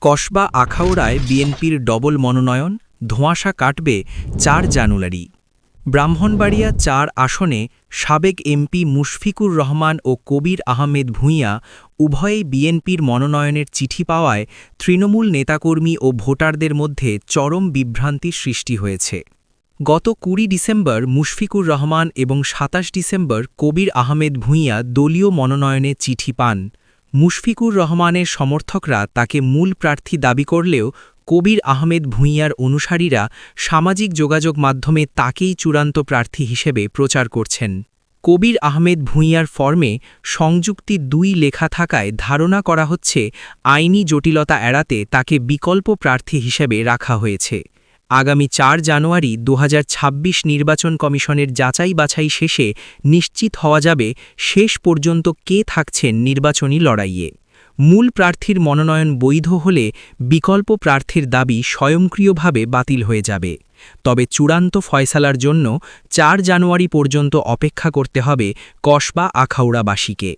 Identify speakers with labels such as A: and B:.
A: কসবা আখাউড়ায় বিএনপির ডবল মনোনয়ন, ধোঁয়াশা কাটবে ৪ জানুয়ারি। ব্রাহ্মণবাড়িয়া ৪ আসনে সাবেক এমপি মুশফিকুর রহমান ও কবির আহমেদ ভূঁইয়া উভয়েই বিএনপির মনোনয়নের চিঠি পাওয়ায় তৃণমূল নেতাকর্মী ও ভোটারদের মধ্যে চরম বিভ্রান্তির সৃষ্টি হয়েছে। গত ২০ ডিসেম্বর মুশফিকুর রহমান এবং ২৭ ডিসেম্বর কবির আহমেদ ভূঁইয়া দলীয় মনোনয়নে চিঠি পান। মুশফিকুর রহমানের সমর্থকরা তাকে মূল প্রার্থী দাবি করলেও কবির আহমেদ ভূঁইয়ার অনুসারীরা সামাজিক যোগাযোগ মাধ্যমে তাকেই চূড়ান্ত প্রার্থী হিসেবে প্রচার করছেন। কবির আহমেদ ভূঁইয়ার ফর্মে সংযুক্তি ২ লেখা থাকায় ধারণা করা হচ্ছে আইনি জটিলতা এড়াতে তাকে বিকল্প প্রার্থী হিসেবে রাখা হয়েছে। আগামী ৪ জানুয়ারি ২০২৬ নির্বাচন কমিশনের যাচাই বাছাই শেষে নিশ্চিত হওয়া যাবে শেষ পর্যন্ত কে থাকছেন নির্বাচনী লড়াইয়ে। মূল প্রার্থীর মনোনয়ন বৈধ হলে বিকল্প প্রার্থীর দাবি স্বয়ংক্রিয়ভাবে বাতিল হয়ে যাবে। তবে চূড়ান্ত ফয়সালার জন্য ৪ জানুয়ারি পর্যন্ত অপেক্ষা করতে হবে কসবা আখাউড়াবাসীকে।